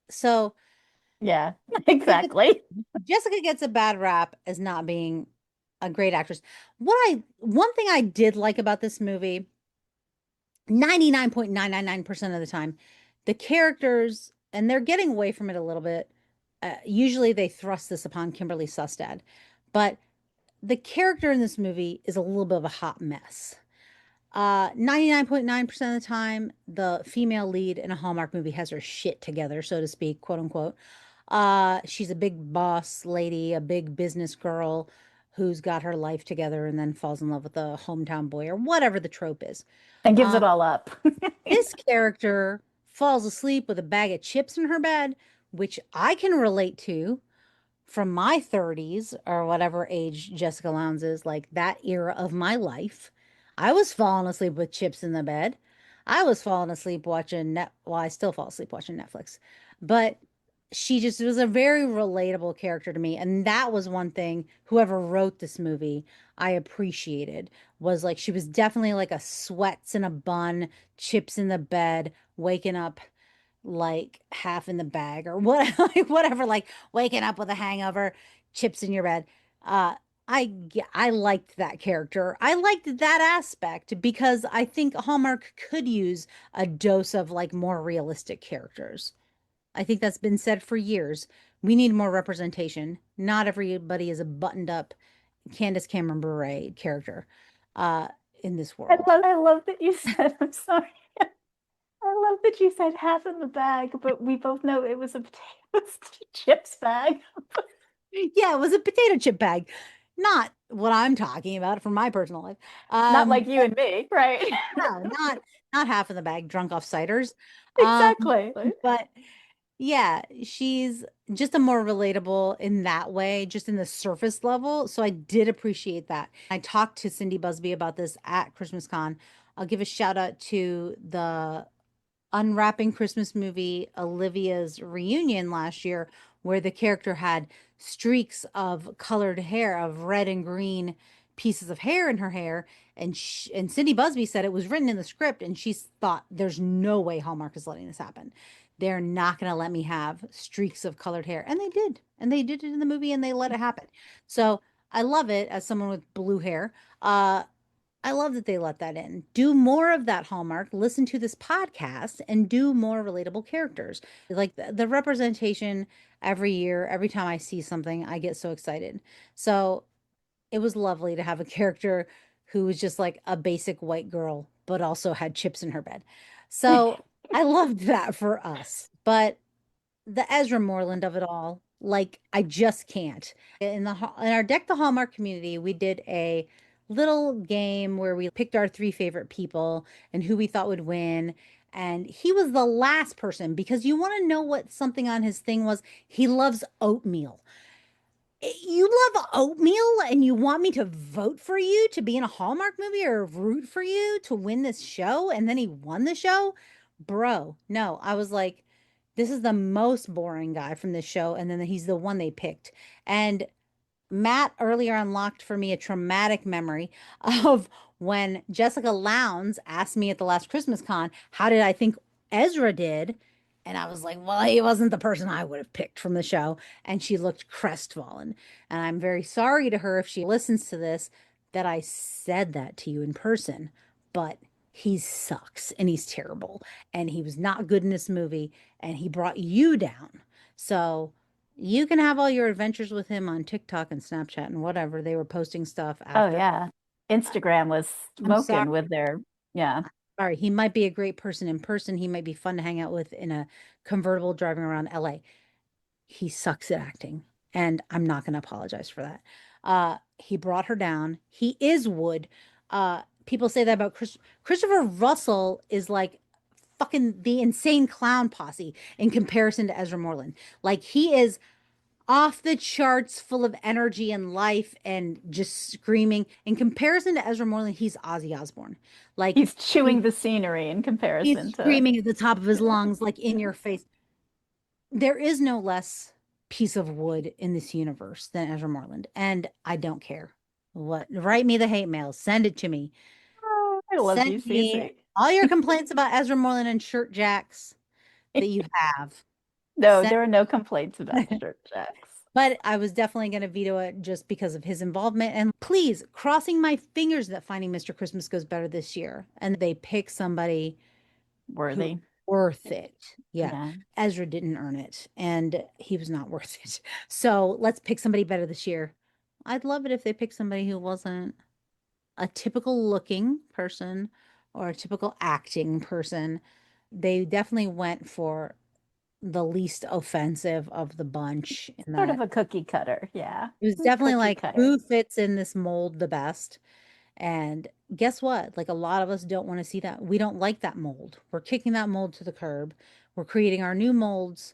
so Yeah, Jessica exactly. Jessica gets a bad rap as not being a great actress. One thing I did like about this movie, 99.999% of the time, the characters, and they're getting away from it a little bit. Usually they thrust this upon Kimberly Sustad, but the character in this movie is a little bit of a hot mess. 99.9% of the time, the female lead in a Hallmark movie has her shit together, so to speak, quote unquote. She's a big boss lady, a big business girl who's got her life together and then falls in love with a hometown boy or whatever the trope is. And gives Uh, it all up. this character falls asleep with a bag of chips in her bed, which I can relate to from my 30s or whatever age Jessica Lowndes is, like that era of my life. I was falling asleep with chips in the bed. I was falling asleep watching well, I still fall asleep watching Netflix. But she just was a very relatable character to me. And that was one thing whoever wrote this movie I appreciated was like she was definitely like a sweats in a bun, chips in the bed, waking up like half in the bag or what like whatever, like waking up with a hangover, chips in your bed. Uh I liked that character. I liked that aspect because I think Hallmark could use a dose of like more realistic characters. I think that's been said for years. We need more representation. Not everybody is a buttoned up Candace Cameron Bure character uh in this world. I love that you said, I'm sorry. I love that you said half in the bag, but we both know it was a potato chips bag. Yeah, it was a potato chip bag. Not what I'm talking about from my personal life. Not like you But and me, right? no, not half in the bag, drunk off ciders. Um, Exactly. but yeah, she's just a more relatable in that way, just in the surface level. So I did appreciate that. I talked to Cindy Busby about this at Christmas Con. I'll give a shout out to the Unwrapping Christmas movie, Olivia's reunion last year, where the character had streaks of colored hair, of red and green pieces of hair in her hair. And Cindy Busby said it was written in the script, and she thought there's no way Hallmark is letting this happen. They're not going to let me have streaks of colored hair. And they did. And they did it in the movie and they let it happen. So I love it as someone with blue hair. I love that they let that in. Do more of that, Hallmark. Listen to this podcast and do more relatable characters. Like the representation every year, every time I see something, I get so excited. So it was lovely to have a character who was just like a basic white girl, but also had chips in her bed. So I loved that for us. But the Ezra Moreland of it all, like I just can't. In our Deck the Hallmark community, we did a little game where we picked our three favorite people and who we thought would win. And he was the last person because you want to know what something on his thing was. He loves oatmeal. You love oatmeal and you want me to vote for you to be in a Hallmark movie or root for you to win this show? And then he won the show? Bro, no. I was like, this is the most boring guy from this show. And then he's the one they picked. And Matt earlier unlocked for me a traumatic memory of when Jessica Lowndes asked me at the last Christmas con, how did I think Ezra did? And I was like, well, he wasn't the person I would have picked from the show. And she looked crestfallen. And I'm very sorry to her if she listens to this that I said that to you in person, but he sucks and he's terrible and he was not good in this movie and he brought you down. So you can have all your adventures with him on TikTok and Snapchat and whatever. They were posting stuff Oh after. yeah. Instagram was I'm sorry. smoking with their, yeah. Sorry, he might be a great person in person. He might be fun to hang out with in a convertible driving around LA. He sucks at acting, and I'm not going to apologize for that. He brought her down. He is Wood. People say that about Christopher Russell is like fucking the insane clown posse in comparison to Ezra Moreland. Like he is off the charts, full of energy and life and just screaming. In comparison to Ezra Moreland, he's Ozzy Osbourne. Like He's chewing the scenery in comparison he's to. screaming at the top of his lungs, like in your face. There is no less piece of wood in this universe than Ezra Moreland, and I don't care. What? Write me the hate mail. Send it to me. Oh, I love Send you, me Cece. all your complaints about Ezra Moreland and shirt jacks that you have. No, Send there are no complaints about shirt jacks. But I was definitely going to veto it just because of his involvement. And please, crossing my fingers that Finding Mr. Christmas goes better this year and they pick somebody who's Worthy. worth it. Yeah. Yeah. Ezra didn't earn it and he was not worth it. So let's pick somebody better this year. I'd love it if they picked somebody who wasn't a typical looking person or a typical acting person. They definitely went for the least offensive of the bunch in Sort that of a cookie cutter. Yeah. it was definitely Cookie like cutter. who fits in this mold the best. And guess what? Like a lot of us don't want to see that. We don't like that mold. We're kicking that mold to the curb. We're creating our new molds.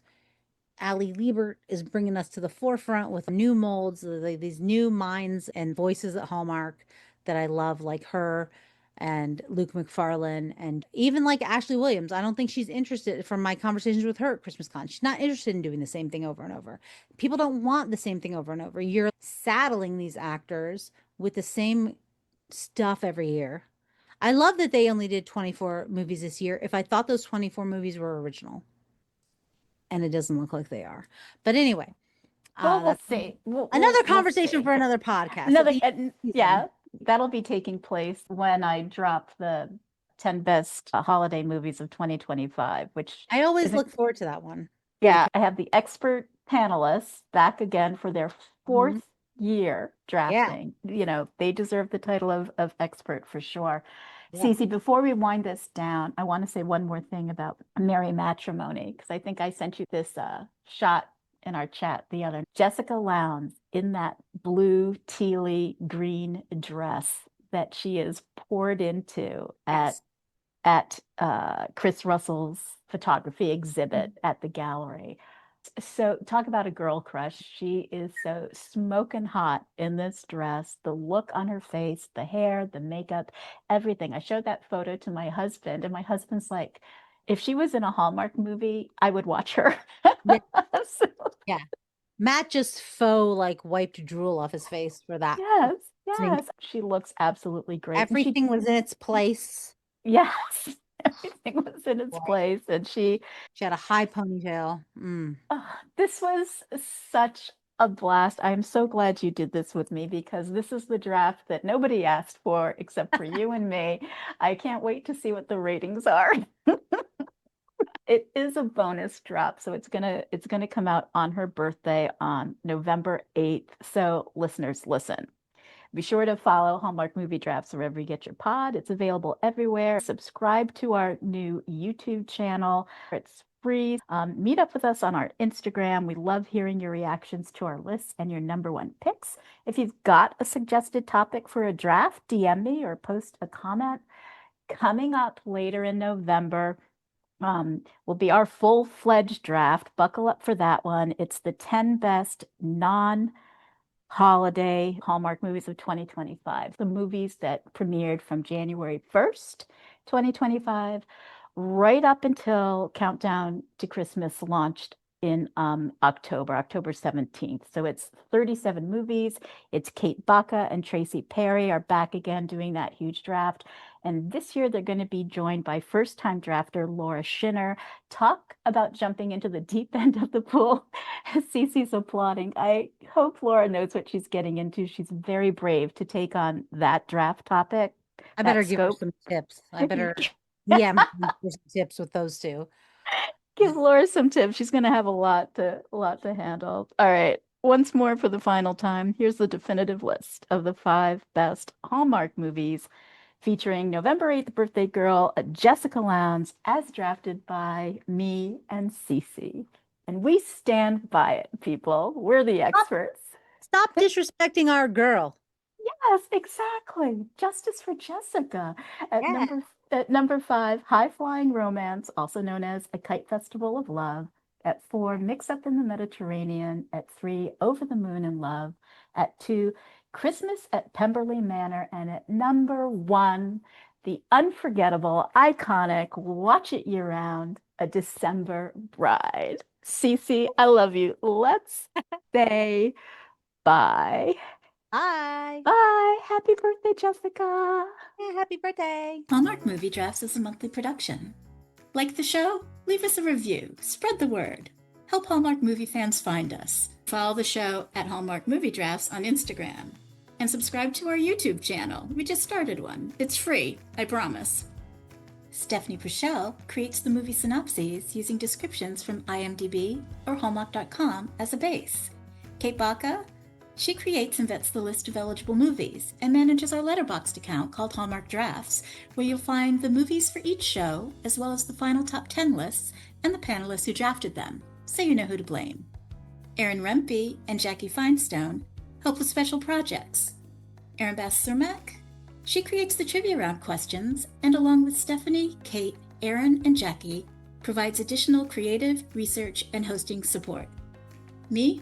Ali Liebert is bringing us to the forefront with new molds, these new minds and voices at Hallmark that I love, like her and Luke McFarlane, and even like Ashley Williams. I don't think she's interested from my conversations with her at Christmas Con. She's not interested in doing the same thing over and over. People don't want the same thing over and over. You're saddling these actors with the same stuff every year. I love that they only did 24 movies this year. If I thought those 24 movies were original, and it doesn't look like they are. But anyway, Well, we'll that's see. another We'll conversation see. for another podcast. Another, Season. yeah, that'll be taking place when I drop the 10 best holiday movies of 2025, which I always isn't, look forward to that one. yeah, I have the expert panelists back again for their Mhm. 4th year Yeah. drafting. You know, they deserve the title of expert for sure. Yeah. Cece, before we wind this down, I want to say one more thing about Merry Matrimony, because I think I sent you this shot in our chat the other. Jessica Lowndes in that blue, tealy, green dress that she is poured into Yes. at Chris Russell's photography exhibit at the gallery. So talk about a girl crush. She is so smoking hot in this dress, the look on her face, the hair, the makeup, everything. I showed that photo to my husband, and my husband's like, if she was in a Hallmark movie, I would watch her. Yeah. So, Yeah. Matt just faux like wiped drool off his face for that. yes, Thing. yes. She looks absolutely great. And she, Everything was in its place. yes, everything was in its Right. place. And She had a high ponytail. this was such a blast. I'm so glad you did this with me because this is the draft that nobody asked for except for you and me. I can't wait to see what the ratings are. It is a bonus drop, so it's gonna come out on her birthday on November 8th. So listeners, listen. Be sure to follow Hallmark Movie Drafts wherever you get your pod. It's available everywhere. Subscribe to our new YouTube channel. It's free. Meet up with us on our Instagram. We love hearing your reactions to our lists and your number 1 picks. If you've got a suggested topic for a draft, DM me or post a comment. Coming up later in November, will be our full-fledged draft. Buckle up for that one. It's the 10 best non-holiday Hallmark movies of 2025. The movies that premiered from January 1st, 2025, right up until Countdown to Christmas launched in October 17th. So it's 37 movies. It's Kate Baca and Tracy Perry are back again doing that huge draft. And this year they're going to be joined by first-time drafter Laura Schinner. Talk about jumping into the deep end of the pool. Cece's applauding. I hope Laura knows what she's getting into. She's very brave to take on that draft topic. I that better give her scope. some tips. I better DM her some tips with those two. Give Laura some tips. She's going to have a lot to handle. All right. Once more for the final time, here's the definitive list of the 5 best Hallmark movies featuring November 8th birthday girl Jessica Lowndes as drafted by me and Cece. And we stand by it, people. We're the experts. Stop disrespecting our girl. Yes, exactly. Justice for Jessica. At Yeah. number 5, High Flying Romance, also known as A Kite Festival of Love. At 4, Mix Up in the Mediterranean. At 3, Over the Moon in Love. At 2, Christmas at Pemberley Manor. And at number 1, the unforgettable, iconic, watch it year round, A December Bride. Cece, I love you. Let's say bye. Bye. Bye. Happy birthday, Jessica. Yeah, happy birthday. Hallmark Movie Drafts is a monthly production. Like the show? Leave us a review. Spread the word. Help Hallmark movie fans find us. Follow the show at Hallmark Movie Drafts on Instagram. And subscribe to our YouTube channel. We just started one. It's free, I promise. Stephanie Purcell creates the movie synopses using descriptions from IMDb or Hallmark.com as a base. Kate Baca, she creates and vets the list of eligible movies and manages our Letterboxd account called Hallmark Drafts, where you'll find the movies for each show, as well as the final top 10 lists and the panelists who drafted them, so you know who to blame. Erin Rempe and Jackie Finestone help with special projects. Erin Bass-Cermak, she creates the trivia round questions, and along with Stephanie, Kate, Erin, and Jackie, provides additional creative, research, and hosting support. Me?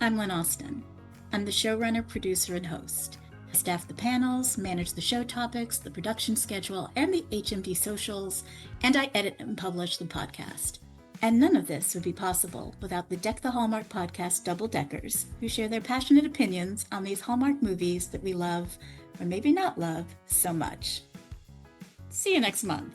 I'm Lynn Austin. I'm the showrunner, producer, and host. I staff the panels, manage the show topics, the production schedule, and the HMD socials, and I edit and publish the podcast. And none of this would be possible without the Deck the Hallmark podcast double-deckers, who share their passionate opinions on these Hallmark movies that we love, or maybe not love, so much. See you next month.